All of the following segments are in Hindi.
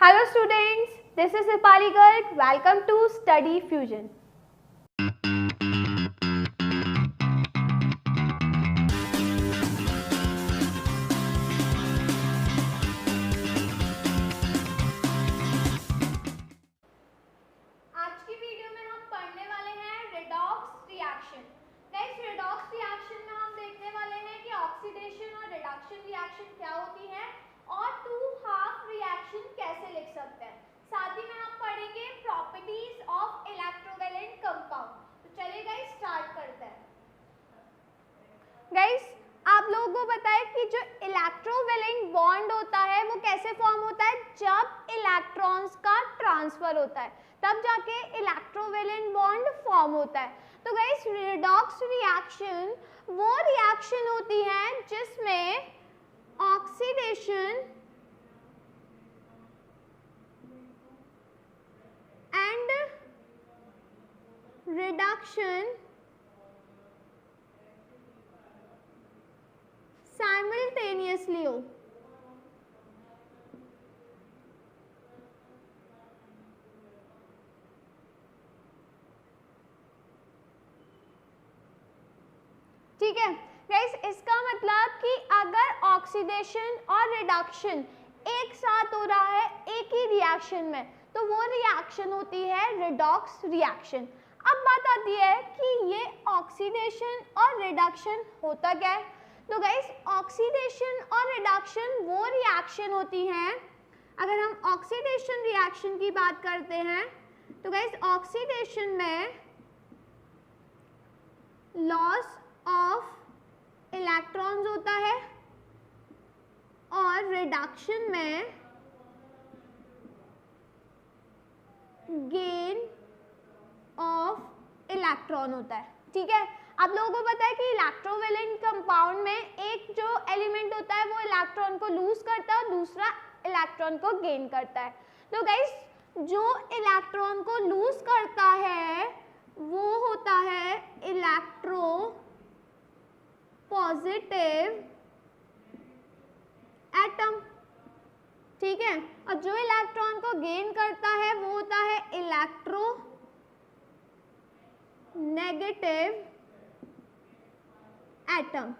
Hello students, this is Dipali Garg. Welcome to Study Fusion. आज की वीडियो में हम पढ़ने वाले हैं redox reaction. Guys, redox reaction में हम देखने वाले हैं कि ऑक्सीडेशन और रिडक्शन रिएक्शन क्या होती है और टू हाफ रिएक्शन कैसे लिख सकते हैं। साथ ही में हम पढ़ेंगे प्रॉपर्टीज ऑफ इलेक्ट्रोवैलेंट कंपाउंड। तो चलिए गाइस स्टार्ट करते हैं। गाइस, आप लोगों को पता है कि जो इलेक्ट्रोवैलेंट बॉन्ड होता है वो कैसे फॉर्म होता है, जब इलेक्ट्रॉन्स का ट्रांसफर होता है तब जाके इलेक्ट्रोवैलेंट बॉन्ड फॉर्म होता है। तो गाइस, रेडॉक्स रिएक्शन वो रिएक्शन होती है जिसमें ऑक्सीडेशन एंड रिडक्शन साइमल्टेनियसली हो। ठीक है गाइस, इसका मतलब कि अगर ऑक्सीडेशन और रिडक्शन एक साथ हो रहा है एक ही रिएक्शन में तो वो रिएक्शन होती है रेडॉक्स रिएक्शन। अब बात आती है कि ये ऑक्सीडेशन और रिडक्शन होता क्या है। तो गाइस, ऑक्सीडेशन और रिडक्शन वो रिएक्शन होती हैं, अगर हम ऑक्सीडेशन रिएक्शन की बात करते हैं तो गाइस ऑक्सीडेशन में लॉस ऑफ इलेक्ट्रॉन्स होता है और रिडक्शन में गेन ऑफ इलेक्ट्रॉन होता है। ठीक है, आप लोगों को पता है कि इलेक्ट्रोवैलेंट कंपाउंड में एक जो एलिमेंट होता है वो इलेक्ट्रॉन को लूज करता है और दूसरा इलेक्ट्रॉन को गेन करता है। तो गाइस, जो इलेक्ट्रॉन को लूज करता है वो होता है इलेक्ट्रो पॉजिटिव एटम। ठीक है, और जो इलेक्ट्रॉन को गेन करता है वो होता है इलेक्ट्रो नेगेटिव एटम।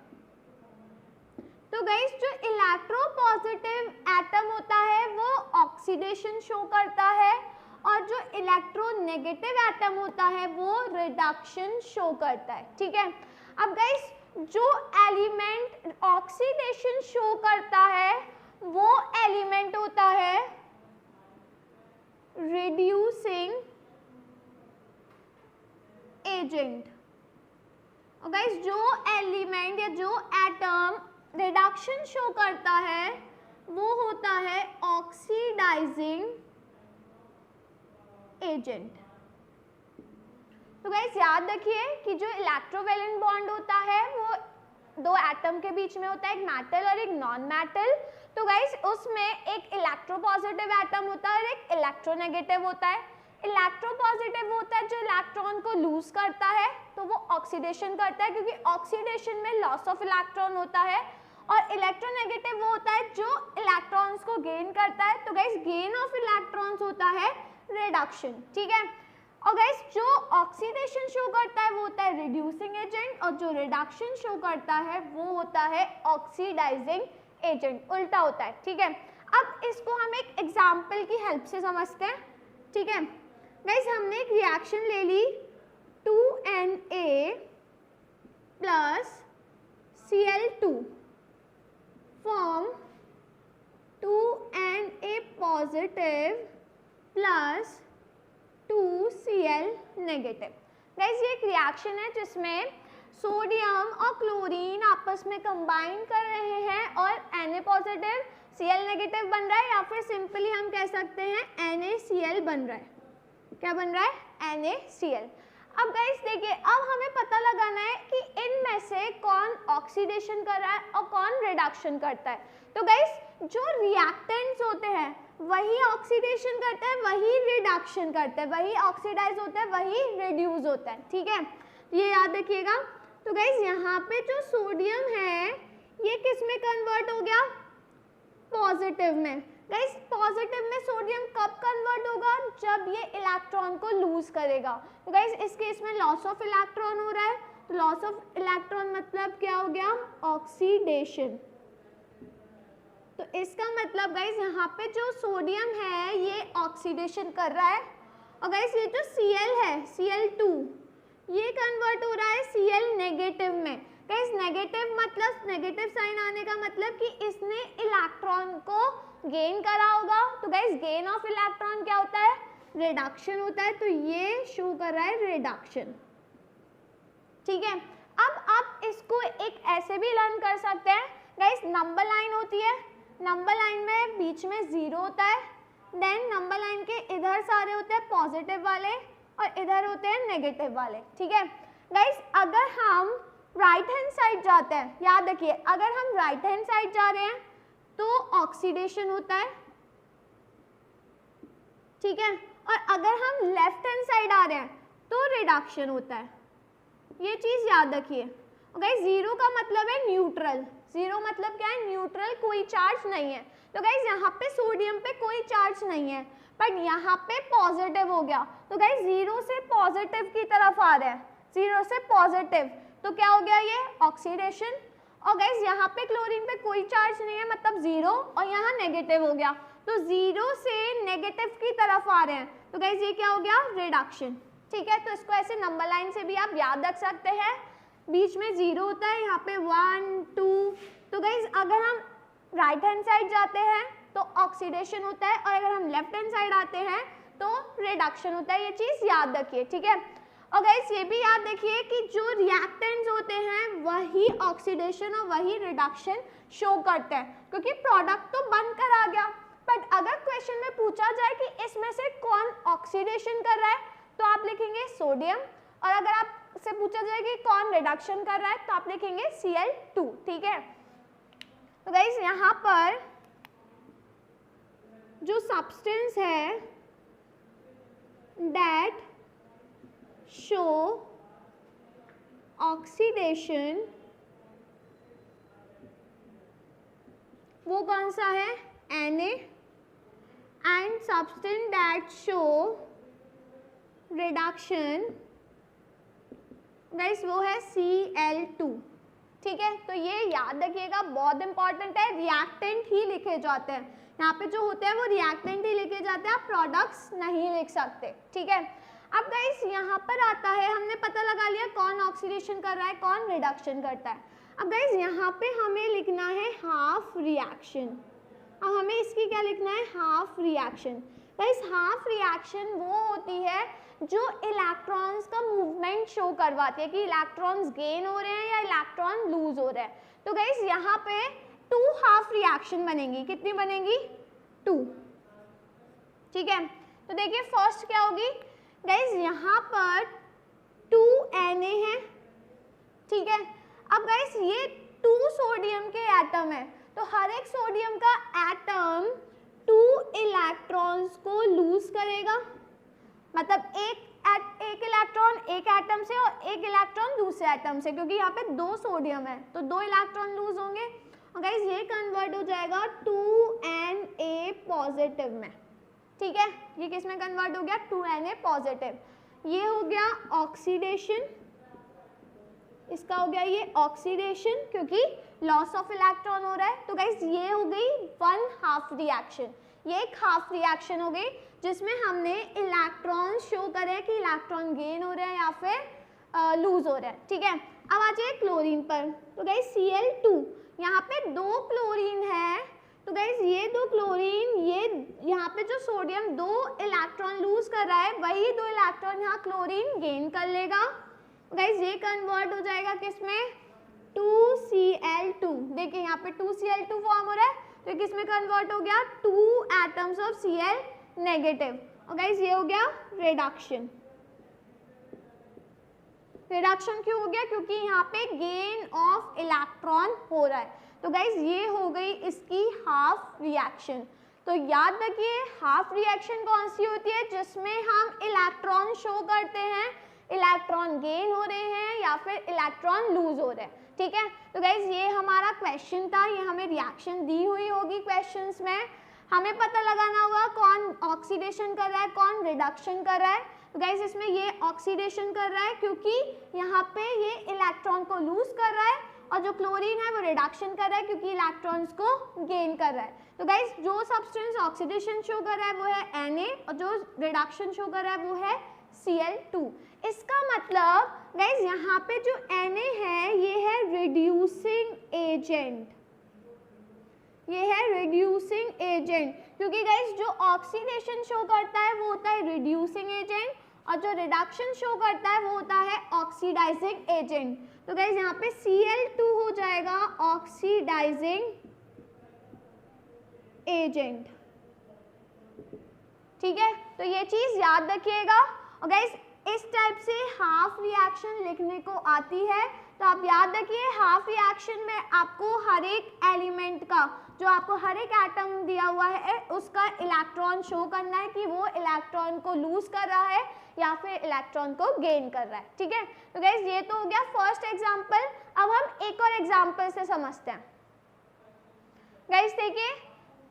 तो गाइस, जो इलेक्ट्रो पॉजिटिव एटम होता है वो ऑक्सीडेशन शो करता है और जो इलेक्ट्रो नेगेटिव एटम होता है वो रिडक्शन शो करता है। ठीक है, अब गाइस, जो एलिमेंट ऑक्सीडेशन शो करता है वो एलिमेंट होता है रिड्यूसिंग एजेंट। और गाइस, जो एलिमेंट या जो एटम रिडक्शन शो करता है वो होता है ऑक्सीडाइजिंग एजेंट। तो गाइस, याद रखिए कि जो इलेक्ट्रोवैलेंट बॉन्ड होता है वो दो एटम के बीच में होता है, एक मेटल और एक नॉन मेटल। तो गाइस, उसमें एक इलेक्ट्रोपॉजिटिव एटम होता है और एक इलेक्ट्रोनेगेटिव होता है। इलेक्ट्रोपॉजिटिव होता है जो इलेक्ट्रॉन को लूज करता है, तो वो ऑक्सीडेशन करता है क्योंकि ऑक्सीडेशन में लॉस ऑफ इलेक्ट्रॉन होता है, और इलेक्ट्रोनेगेटिव वो होता है जो इलेक्ट्रॉन्स को गेन करता है। तो गाइस, गेन ऑफ इलेक्ट्रॉन्स होता है रिडक्शन। ठीक है, और गाइस, जो ऑक्सीडेशन शो करता है वो होता है रिड्यूसिंग एजेंट और जो रिडक्शन शो करता है वो होता है ऑक्सीडाइजिंग एजेंट, उल्टा होता है। ठीक है, अब इसको हम एक एग्जांपल की हेल्प से समझते हैं। ठीक है गाइस, हमने एक रिएक्शन ले ली 2Na plus Cl2 form 2Na positive plus 2Cl negative. Guys, ये एक रिएक्शन है जिसमें सोडियम और क्लोरीन आपस में कंबाइन कर रहे हैं और Na पॉजिटिव Cl नेगेटिव बन रहा है, या फिर सिंपली हम कह सकते हैं NaCl बन रहा है। क्या बन रहा है? NaCl। अब गाइस देखिए, अब हमें पता लगाना है कि इनमें से कौन ऑक्सीडेशन कर रहा है और कौन रिडक्शन करता है। तो गाइस, जो रिएक्टेंट्स होते हैं वही ऑक्सीडेशन करते हैं, वही रिडक्शन करते हैं, वही ऑक्सीडाइज होते हैं, वही रिड्यूस होता है। ठीक है, ये याद रखिएगा। तो गाइस, यहाँ पे जो सोडियम है ये किस में कन्वर्ट हो गया? पॉजिटिव में। गाइस, पॉजिटिव में सोडियम होगा? जब ये इलेक्ट्रॉन को लूज करेगा। तो गाइस इस केस में लॉस ऑफ इलेक्ट्रॉन हो रहा है, तो लॉस ऑफ इलेक्ट्रॉन मतलब क्या हो गया? ऑक्सीडेशन। तो इसका मतलब गाइस यहाँ पे जो सोडियम है ये ऑक्सीडेशन कर रहा है, और गाइस ये जो Cl है Cl2 ये कन्वर्ट हो रहा है Cl नेगेटिव में। गाइस नेगेटिव मतलब नेगेटिव साइन आने का मतलब कि इसने इलेक्ट्रॉन को गेन करा होगा। तो गाइस गेन ऑफ इलेक्ट्रॉन क्या होता है? रिडक्शन होता है। तो ये शो कर रहा है रिडक्शन। ठीक है, अब आप इसको एक ऐसे भी लर्न कर सकते हैं गाइस, नंबर लाइन होती है, नंबर लाइन में बीच में 0 होता है, देन नंबर लाइन के इधर सारे होते हैं पॉजिटिव वाले और इधर होते हैं नेगेटिव वाले। ठीक है गाइस, अगर हम राइट हैंड साइड जाते हैं, याद रखिए अगर हम राइट हैंड साइड जा रहे हैं तो ऑक्सीडेशन होता है। ठीक है, और अगर हम लेफ्ट हैंड साइड आ रहे हैं तो रिडक्शन होता है। ये चीज याद रखिए। गाइस 0 का मतलब है न्यूट्रल। 0 मतलब क्या है? न्यूट्रल, कोई चार्ज नहीं है। तो गाइस यहाँ पे सोडियम पे कोई चार्ज नहीं है, बट यहाँ पे पॉजिटिव हो गया। तो गाइस 0 से पॉजिटिव की तरफ आ रहा है, 0 से पॉजिटिव, तो क्या हो गया? ये ऑक्सीडेशन। और गाइस यहाँ पे क्लोरीन पे कोई चार्ज नहीं है मतलब 0, और यहाँ नेगेटिव हो गया, तो 0 से नेगेटिव की तरफ आ रहे हैं, तो गाइस ये क्या हो गया? रिडक्शन। ठीक है, तो इसको ऐसे नंबर लाइन से भी आप याद रख सकते हैं। बीच में 0 होता है, यहाँ पे 1 2। तो गाइस अगर हम राइट हैंड साइड जाते हैं तो ऑक्सीडेशन होता है, और अगर हम लेफ्ट हैंड साइड आते हैं तो रिडक्शन होता है। ये चीज याद रखिए। ठीक है, और गाइस ये भी याद रखिए कि जो रिएक्टेंट्स होते हैं वही ऑक्सीडेशन और वही रिडक्शन शो करते हैं, क्योंकि प्रोडक्ट तो बनकर आ गया। बट अगर क्वेश्चन में पूछा जाए कि इसमें से कौन ऑक्सीडेशन कर रहा है तो आप लिखेंगे सोडियम, और अगर आपसे पूछा जाए कि कौन रिडक्शन कर रहा है तो आप लिखेंगे Cl2। ठीक है, तो गाइस यहाँ पर जो सब्सटेंस है दैट शो ऑक्सीडेशन वो कौन सा है? Na, and substance that show reduction guys वो है Cl2। ठीक है, तो ये याद रखिएगा, बहुत इंपॉर्टेंट है। रिएक्टेंट ही लिखे जाते हैं, यहाँ पे जो होते हैं वो रिएक्टेंट ही लिखे जाते हैं, आप प्रोडक्ट्स नहीं लिख सकते। ठीक है, अब गाइस यहाँ पर आता है, हमने पता लगा लिया कौन ऑक्सीडेशन कर रहा है, कौन रिडक्शन करता है। अब गाइस यहाँ पे हमें लिखना है हाफ रिएक्शन। अब हमें इसकी क्या लिखना है? Half reaction. Guys half reaction वो होती है जो इलेक्ट्रॉन्स का मूवमेंट शो करवाती है कि इलेक्ट्रॉन्स गेन हो रहे हैं या इलेक्ट्रॉन लूज हो रहे हैं। तो गाइस यहाँ पे 2 हाफ रिएक्शन बनेंगी। कितनी बनेंगी? 2। ठीक है, तो देखिए फर्स्ट क्या होगी गाइस, यहाँ पर 2 Na है। ठीक है, अब गाइस ये 2 सोडियम के एटम है, तो हर एक सोडियम का एटम 2 इलेक्ट्रॉन्स को लूज करेगा, मतलब एक इलेक्ट्रॉन एक एटम से और एक इलेक्ट्रॉन दूसरे एटम से, क्योंकि यहाँ पे 2 सोडियम है तो 2 इलेक्ट्रॉन लूज होंगे, और गाइस ये कन्वर्ट हो जाएगा 2Na पॉजिटिव में। ठीक है, ये किस में कन्वर्ट हो गया? 2Na positive. ये हो गया ऑक्सीडेशन, इसका हो गया ये ऑक्सीडेशन क्योंकि लॉस ऑफ इलेक्ट्रॉन हो रहा है। तो गाइस ये हो गई 1 हाफ रिएक्शन, ये एक हाफ रिएक्शन हो गई जिसमें हमने इलेक्ट्रॉन शो करे कि इलेक्ट्रॉन गेन हो रहे हैं या फिर लूज हो रहे हैं। ठीक है, अब आ जाइए क्लोरीन पर। तो गाइस Cl2, यहाँ पे 2 क्लोरीन है, तो गाइस ये 2 क्लोरीन, ये यहाँ पे जो सोडियम 2 इलेक्ट्रॉन लूज कर रहा है वही 2 इलेक्ट्रॉन यहाँ क्लोरीन गेन कर लेगा। गाइस ये कन्वर्ट हो जाएगा किसमें? 2Cl2। देखिए यहाँ पे 2Cl2 फॉर्म हो रहा है, तो किस में कन्वर्ट हो गया? 2 एटम्स ऑफ Cl नेगेटिव। और गाइस ये हो गया रिडक्शन। रिडक्शन क्यों हो गया? क्योंकि यहाँ पे गेन ऑफ इलेक्ट्रॉन हो रहा है। तो गाइस ये हो गई इसकी हाफ रिएक्शन। तो याद रखिए हाफ रिएक्शन कौन सी होती है? जिसमें हम इलेक्ट्रॉन शो करते हैं, इलेक्ट्रॉन गेन हो रहे हैं या फिर इलेक्ट्रॉन लूज हो रहे हैं। ठीक है, तो गाइस ये हमारा क्वेश्चन था, ये हमें रिएक्शन दी हुई होगी क्वेश्चंस में, हमें पता लगाना होगा कौन ऑक्सीडेशन कर रहा है, कौन रिडक्शन कर रहा है? तो गाइस इसमें ये ऑक्सीडेशन कर रहा है क्योंकि यहाँ पे ये इलेक्ट्रॉन को लूज कर रहा है, और जो क्लोरीन है वो रिडक्शन कर रहा है क्योंकि इलेक्ट्रॉन्स को गेन कर रहा है। तो गाइस जो सब्सटेंस ऑक्सीडेशन शो कर रहा है वो है Na, और जो रिडक्शन शो कर रहा है वो है Cl2। इसका मतलब गाइस यहाँ पे जो Na है ये है रिड्यूसिंग एजेंट, ये है रिड्यूसिंग एजेंट, क्योंकि गाइस जो ऑक्सीडेशन शो करता है वो होता है रिड्यूसिंग एजेंट, और जो रिडक्शन शो करता है वो होता है ऑक्सीडाइजिंग एजेंट। तो गाइस यहाँ पे Cl2 हो जाएगा ऑक्सीडाइजिंग एजेंट, ठीक है। तो ये चीज याद रखिएगा। और गाइस इस टाइप से हाफ रिएक्शन लिखने को आती है, तो आप याद रखिए हाफ रिएक्शन में आपको हर एक एलिमेंट का, जो आपको हर एक एटम दिया हुआ है उसका इलेक्ट्रॉन शो करना है कि वो इलेक्ट्रॉन को लूज कर रहा है या फिर इलेक्ट्रॉन को गेन कर रहा है, ठीक है। तो गाइस ये तो हो गया फर्स्ट एग्जांपल। अब हम एक और एग्जांपल से समझते हैं। गाइस देखिए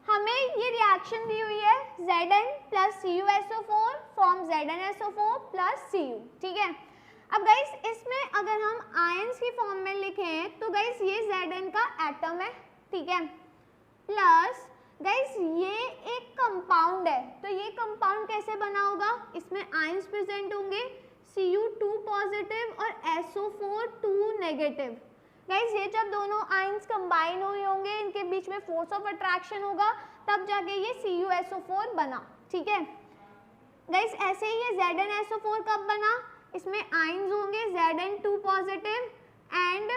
हमें ये रिएक्शन दी हुई है Zn plus CuSO4 form ZnSO4 plus Cu, ठीक है। अब गाइस इसमें अगर हम आयंस की फॉर्म में लिखें तो गाइस ये Zn का एटम है, ठीक है, प्लस गाइस ये एक कंपाउंड है। तो ये कंपाउंड कैसे बना होगा? इसमें आयंस प्रेजेंट होंगे, Cu2 पॉजिटिव और SO4 2 नेगेटिव। गाइस ये जब दोनों आयंस कंबाइन हुए होंगे, इनके बीच में फोर्स ऑफ अट्रैक्शन होगा, तब जाके ये CuSO4 बना, ठीक है। गाइस ऐसे ही ये ZnSO4 कब बना? इसमें आयंस होंगे Zn2 positive and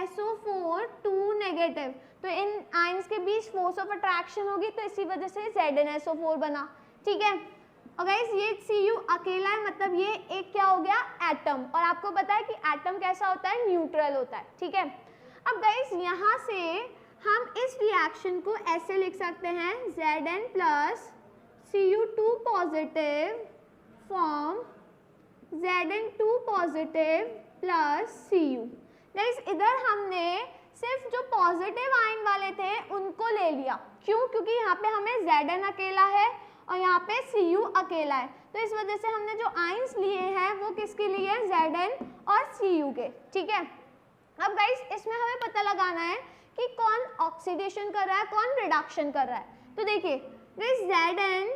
SO4 2 negative, तो इन आयंस के बीच फोर्स ऑफ अट्रैक्शन होगी, तो इसी वजह से ZnSO4 बना, ठीक है। और गाइस ये Cu अकेला है, मतलब ये एक क्या हो गया? एटम। और आपको पता है कि एटम कैसा होता है? न्यूट्रल होता है, ठीक है। अब गाइस यहाँ से हम इस रिएक्शन को ऐसे लिख सकते हैं Zn plus Cu2 positive form Zn2 positive plus Cu। Guys इधर हमने सिर्फ जो पॉजिटिव आयन वाले थे उनको ले लिया, क्यों? क्योंकि यहाँ पे हमें Zn अकेला है और यहाँ पे Cu अकेला है, तो इस वजह से हमने जो आयंस लिए हैं वो किसके लिए? Zn और Cu के, ठीक है। अब गाइस इसमें हमें पता लगाना है कि कौन ऑक्सीडेशन कर रहा है, कौन रिडक्शन कर रहा है। तो देखिए गाइस Zn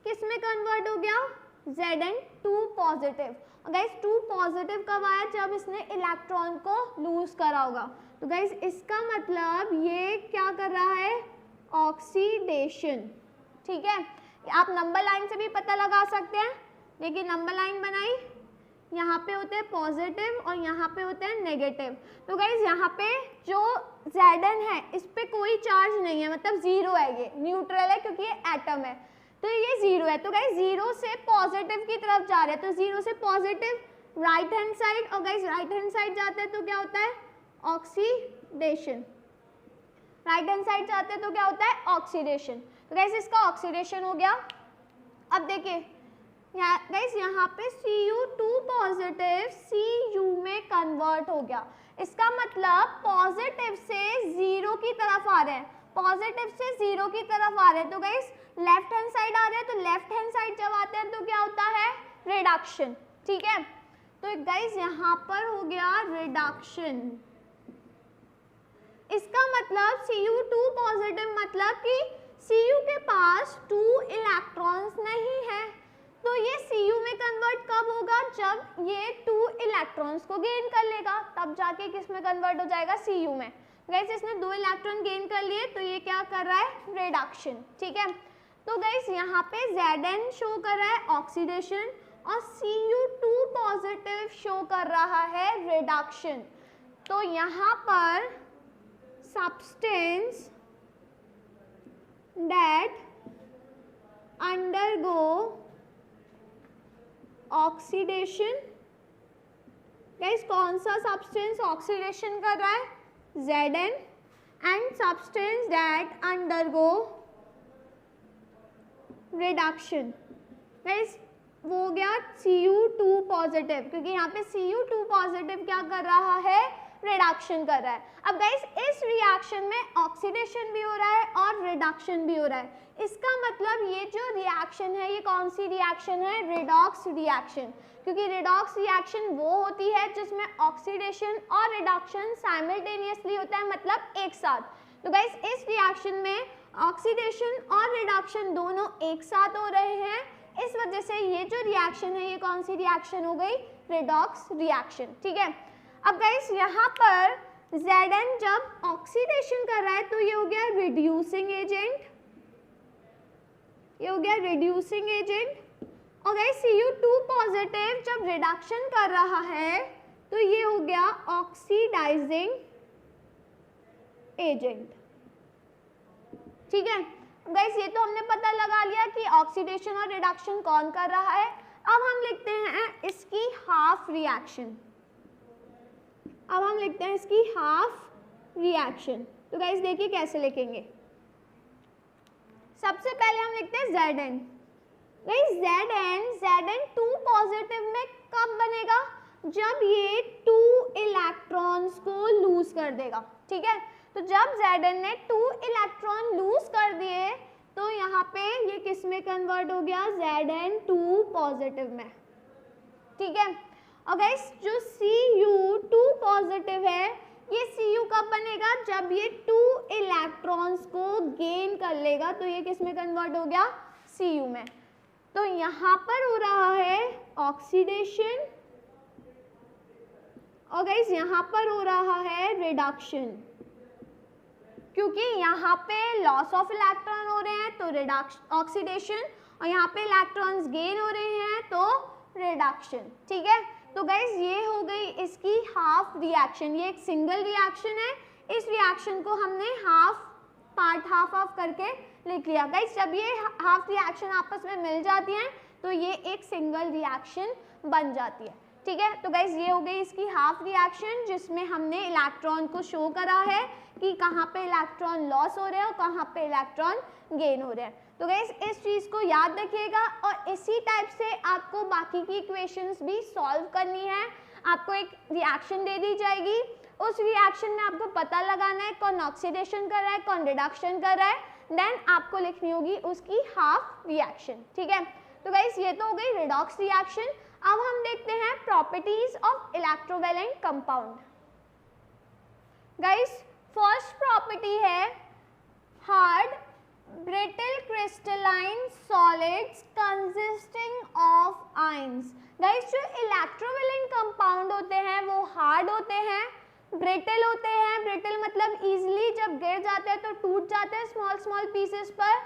किस में कन्वर्ट हो गया? Zn2 positive. गाइस 2 पॉजिटिव कब आया? जब इसने इलेक्ट्रॉन को लूज करा होगा। तो गाइस इसका मतलब ये क्या कर रहा है? ऑक्सीडेशन, ठीक है। आप नंबर लाइन से भी पता लगा सकते हैं। देखिए नंबर लाइन बनाई, यहाँ पे होते हैं पॉजिटिव और यहाँ पे होते हैं नेगेटिव। तो गाइज यहाँ पे जो Zn है इस पे कोई चार्ज नहीं है, मतलब जीरो है, ये न्यूट्रल है क्योंकि ये एटम है, तो ये जीरो है। तो गाइज जीरो से पॉजिटिव की तरफ जा रहे हैं, तो जीरो से पॉजिटिव राइट हैंड साइड, और गाइज राइट हैंड साइड जाते हैं तो क्या होता है? ऑक्सीडेशन। राइट हैंड साइड जाते हैं तो क्या होता है? ऑक्सीडेशन। तो गाइस इसका ऑक्सीडेशन हो गया। अब देखिए गाइस यहाँ पे Cu2 पॉजिटिव Cu में कन्वर्ट हो गया, इसका मतलब पॉजिटिव से जीरो की तरफ आ रहे हैं, पॉजिटिव से जीरो की तरफ आ रहे हैं। तो गाइस लेफ्ट हैंड साइड आ रहे हैं, तो लेफ्ट हैंड साइड जब आते हैं तो क्या होता है? रिडक्शन, ठीक है। तो गाइस यहाँ पर हो गया रिडक्शन। इसका मतलब Cu2 पॉजिटिव मतलब कि Cu के पास 2 इलेक्ट्रॉन्स नहीं है, तो ये Cu में कन्वर्ट कब होगा? जब ये 2 इलेक्ट्रॉन्स को गेन कर लेगा, तब जाके किस में कन्वर्ट हो जाएगा? Cu में। गाइस इसने 2 इलेक्ट्रॉन गेन कर लिए, तो ये क्या कर रहा है? रिडक्शन, ठीक है। तो गाइस यहाँ पे Zn शो कर रहा है ऑक्सीडेशन और Cu2 पॉजिटिव शो कर रहा है रिडक्शन। तो यहाँ पर substance that undergo oxidation, guys कौन सा सब्सटेंस ऑक्सीडेशन कर रहा है? Zn। And substance that undergo reduction, guys वो हो गया Cu2 पॉजिटिव, क्योंकि यहाँ पे Cu2 पॉजिटिव क्या कर रहा है? रिडक्शन कर रहा है। अब गाइस इस रिएक्शन में ऑक्सीडेशन भी हो रहा है और रिडक्शन भी हो रहा है। इसका मतलब ये जो रिएक्शन है ये कौन सी रिएक्शन है, रिडॉक्स रिएक्शन, क्योंकि रिडॉक्स रिएक्शन वो होती है जिसमें ऑक्सीडेशन और रिडक्शन साइमल्टेनियसली होता है, मतलब एक साथ। तो गाइस इस रिएक्शन में ऑक्सीडेशन और रिडक्शन दोनों एक साथ हो रहे हैं, इस वजह से ये जो रिएक्शन है ये कौन सी रिएक्शन हो गई, रिडॉक्स रिएक्शन। ठीक है, अब गाइस यहाँ पर Zn जब ऑक्सीडेशन कर रहा है तो ये हो गया रिड्यूसिंग एजेंट, ये हो गया रिड्यूसिंग एजेंट, और गाइस Cu2 पॉजिटिव जब रिडक्शन कर रहा है तो ये हो गया ऑक्सीडाइजिंग एजेंट। ठीक है गाइस, ये तो हमने पता लगा लिया कि ऑक्सीडेशन और रिडक्शन कौन कर रहा है। अब हम लिखते हैं इसकी हाफ रिएक्शन, अब हम लिखते हैं इसकी हाफ रिएक्शन। तो गाइस देखिए कैसे लिखेंगे, सबसे पहले हम लिखते हैं Zn। गाइस Zn 2 पॉजिटिव में कब बनेगा, जब ये 2 इलेक्ट्रॉन्स को लूज कर देगा। ठीक है, तो जब Zn ने 2 इलेक्ट्रॉन लूज कर दिए तो यहाँ पे ये किस में कन्वर्ट हो गया, Zn2 पॉजिटिव में। ठीक है, और गाइस जो Cu2 पॉजिटिव है ये Cu कब बनेगा, जब ये 2 इलेक्ट्रॉन्स को गेन कर लेगा, तो ये किस में कन्वर्ट हो गया, Cu में। तो यहाँ पर हो रहा है ऑक्सीडेशन और गाइस यहाँ पर हो रहा है रिडक्शन, क्योंकि यहाँ पे लॉस ऑफ इलेक्ट्रॉन हो रहे हैं तो रिडक्शन ऑक्सीडेशन, और यहाँ पे इलेक्ट्रॉन्स गेन हो रहे हैं तो रिडक्शन। ठीक है, तो गाइस ये हो गई इसकी हाफ रिएक्शन, ये एक सिंगल रिएक्शन है, इस रिएक्शन को हमने हाफ पार्ट हाफ ऑफ करके लिख लिया। गाइस जब ये हाफ रिएक्शन आपस में मिल जाती हैं तो ये एक सिंगल रिएक्शन बन जाती है। ठीक है, तो गाइस ये हो गई इसकी हाफ रिएक्शन जिसमें हमने इलेक्ट्रॉन को शो करा है कि कहाँ पे इलेक्ट्रॉन लॉस हो रहे हैं और कहाँ पे इलेक्ट्रॉन गेन हो रहे हैं। तो गाइस इस चीज़ को याद रखिएगा और इसी टाइप से आपको बाकी की इक्वेशंस भी सॉल्व करनी है। आपको एक रिएक्शन दे दी जाएगी, उस रिएक्शन में आपको पता लगाना है कौन ऑक्सीडेशन कर रहा है कौन रिडक्शन कर रहा है, देन आपको लिखनी होगी उसकी हाफ रिएक्शन। ठीक है, तो गाइस ये तो हो गई रिडॉक्स रिएक्शन। अब हम देखते हैं properties of electrovalent compound. Guys first property है hard brittle crystalline solids consisting of ions. Guys जो इलेक्ट्रोवैलेंट कंपाउंड होते हैं वो हार्ड होते हैं, ब्रिटल होते हैं, ब्रिटल मतलब इजीली जब गिर जाते हैं तो टूट जाते हैं स्मॉल स्मॉल पीसेस पर।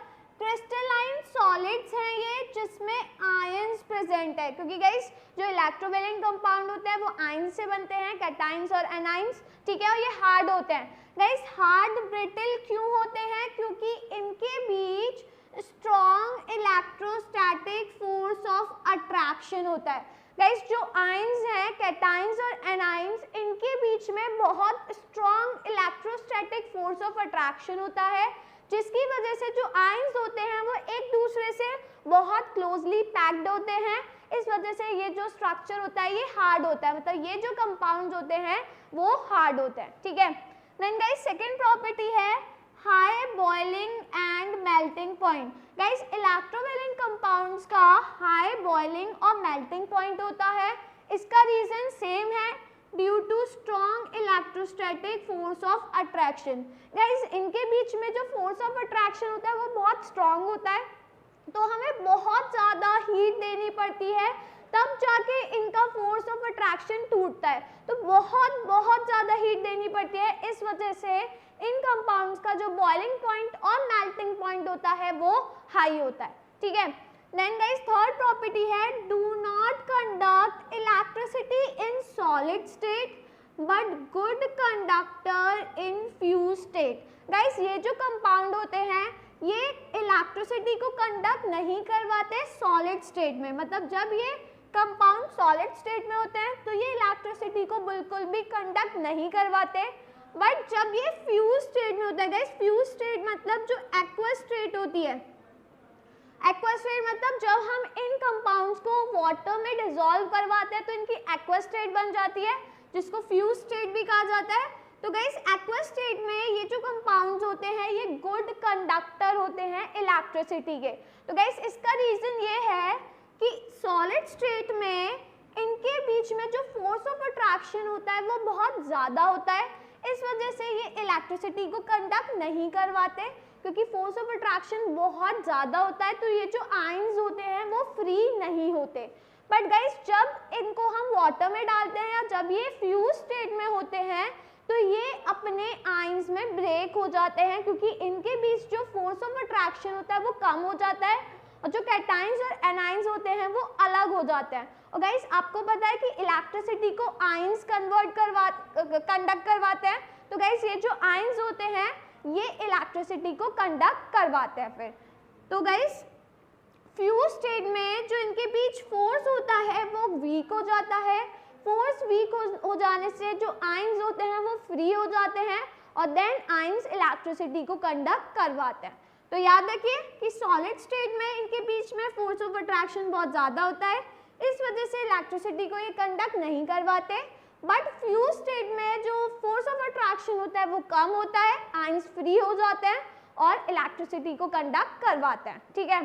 क्रिस्टलाइन सॉलिड्स हैं ये जिसमें आयंस प्रेजेंट है, क्योंकि गाइस जो इलेक्ट्रोवैलेंट कंपाउंड होते हैं वो आयंस से बनते हैं, कैटाइंस और एनाइंस। ठीक है, और ये हार्ड होते हैं। गाइस हार्ड ब्रिटल क्यों होते हैं, क्योंकि इनके बीच strong electrostatic force of attraction होता है। गाइस जो आयंस हैं कैटाइंस और एनाइंस इनके बीच में बहुत strong electrostatic force of attraction होता है, जिसकी वजह से जो आयंस होते हैं वो एक दूसरे से बहुत क्लोजली पैक्ड होते हैं। इस वजह से ये जो स्ट्रक्चर होता है ये हार्ड होता है, मतलब ये जो कंपाउंड्स होते हैं वो हार्ड होते हैं। ठीक है, देन गाइस सेकंड प्रॉपर्टी है high boiling and melting point. Guys electrovalent compounds का हाई बॉइलिंग और मेल्टिंग पॉइंट होता है। इसका रीजन सेम है, due to strong electrostatic force of attraction. Guys इनके बीच में जो फोर्स ऑफ अट्रैक्शन होता है वो बहुत स्ट्रॉन्ग होता है, तो हमें बहुत ज़्यादा हीट देनी पड़ती है तब जाके इनका फोर्स ऑफ अट्रैक्शन टूटता है, तो बहुत ज़्यादा हीट देनी पड़ती है। इस वजह से इन कंपाउंड्स का जो बॉइलिंग पॉइंट और मेल्टिंग पॉइंट होता है वो हाई होता है। ठीक है, देन गाइस थर्ड प्रॉपर्टी है do not conduct electricity in solid state but good conductor in fuse state. Guys ये जो कंपाउंड होते हैं ये इलेक्ट्रिसिटी को कंडक्ट नहीं करवाते सॉलिड स्टेट में, मतलब जब ये कंपाउंड सॉलिड स्टेट में होते हैं तो ये इलेक्ट्रिसिटी को बिल्कुल भी कंडक्ट नहीं करवाते, बट जब ये फ्यूज स्टेट में होता है, गाइस फ्यूज स्टेट मतलब जो एक्वस स्टेट होती है, एक्वस स्टेट मतलब जब हम इन कंपाउंड्स को वाटर में डिसॉल्व करवाते हैं तो इनकी एक्वस स्टेट बन जाती है। जिसको फ्यूज स्टेट भी कहा जाता है। तो गाइस एक्वस स्टेट में ये जो कंपाउंड्स होते हैं ये गुड कंडक्टर होते हैं इलेक्ट्रिसिटी के। तो गाइस इसका रीजन ये है कि सॉलिड स्टेट में इनके बीच में जो फोर्स ऑफ अट्रैक्शन होता है वो बहुत ज़्यादा होता है, इस वजह से ये इलेक्ट्रिसिटी को कंडक्ट नहीं करवाते, क्योंकि फोर्स ऑफ अट्रैक्शन बहुत ज़्यादा होता है। तो ये जो आयंस होते हैं वो फ्री नहीं होते। बट गाइस जब इनको हम वाटर में डालते हैं या जब ये फ्यूज स्टेट में होते हैं तो ये अपने आयंस में ब्रेक हो जाते हैं, क्योंकि इनके बीच जो फोर्स ऑफ अट्रैक्शन होता है वो कम हो जाता है और जो कैटायंस और एनायंस होते हैं वो अलग हो जाते हैं। और गाइस आपको पता है कि इलेक्ट्रिसिटी को आयंस कंडक्ट करवाते हैं। तो गाइस ये जो आयंस होते हैं ये इलेक्ट्रिसिटी को कंडक्ट करवाते हैं। फिर तो गाइस फ्यूज स्टेट में जो इनके बीच फोर्स होता है वो वीक हो जाता है। फोर्स वीक हो जाने से जो आयंस होते हैं वो फ्री हो जाते हैं और देन आयंस इलेक्ट्रिसिटी को कंडक्ट करवाते हैं। तो याद रखिए कि सॉलिड स्टेट में इनके बीच में फोर्स ऑफ अट्रैक्शन बहुत ज़्यादा होता है, इस वजह से इलेक्ट्रिसिटी को ये कंडक्ट नहीं करवाते। बट फ्यूज स्टेट में जो फोर्स ऑफ अट्रैक्शन होता है वो कम होता है, आयंस फ्री हो जाते हैं और इलेक्ट्रिसिटी को कंडक्ट करवाते हैं। ठीक है।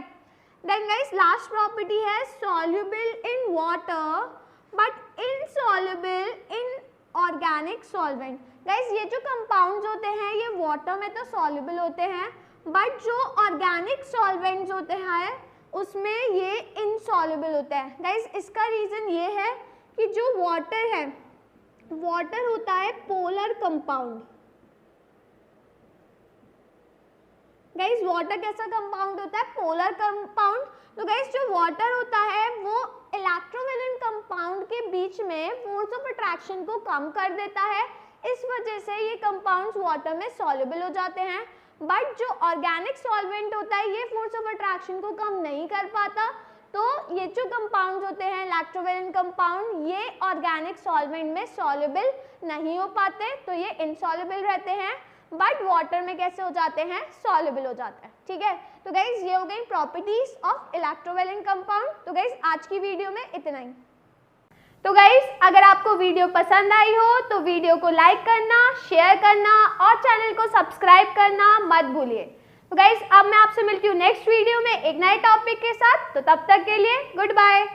देन गाइस लास्ट प्रॉपर्टी है soluble in water but insoluble in organic solvent. Guys ये जो कंपाउंड्स होते हैं ये वाटर में तो सॉल्युबल होते हैं, बट जो ऑर्गेनिक सॉल्वेंट्स होते हैं उसमें ये इनसॉल्युबल होता है। गाइस इसका रीज़न ये है कि जो वाटर है, वाटर होता है पोलर कंपाउंड। गाइस वाटर कैसा कंपाउंड होता है? Polar compound. तो गाइस जो वाटर होता है वो इलेक्ट्रोवैलेंट कंपाउंड के बीच में फोर्स ऑफ अट्रैक्शन को कम कर देता है, इस वजह से ये कंपाउंड्स वाटर में सॉल्युबल हो जाते हैं। बट जो ऑर्गेनिक सॉल्वेंट होता है ये फोर्स ऑफ अट्रैक्शन को कम नहीं कर पाता, तो ये जो कंपाउंड्स होते हैं इलेक्ट्रोवैलेंट कंपाउंड ये ऑर्गेनिक सॉल्वेंट में सॉल्युबल नहीं हो पाते, तो ये इनसॉल्युबल रहते हैं। बट वाटर में कैसे हो जाते हैं? सॉल्युबल हो जाता है। ठीक है। तो गाइज ये हो गई प्रॉपर्टीज ऑफ इलेक्ट्रोवैलेंट कंपाउंड। तो गाइज आज की वीडियो में इतना ही। तो गाइज अगर आपको वीडियो पसंद आई हो तो वीडियो को लाइक करना, शेयर करना और चैनल को सब्सक्राइब करना मत भूलिए। तो गाइज अब मैं आपसे मिलती हूँ नेक्स्ट वीडियो में एक नए टॉपिक के साथ। तो तब तक के लिए गुड बाय।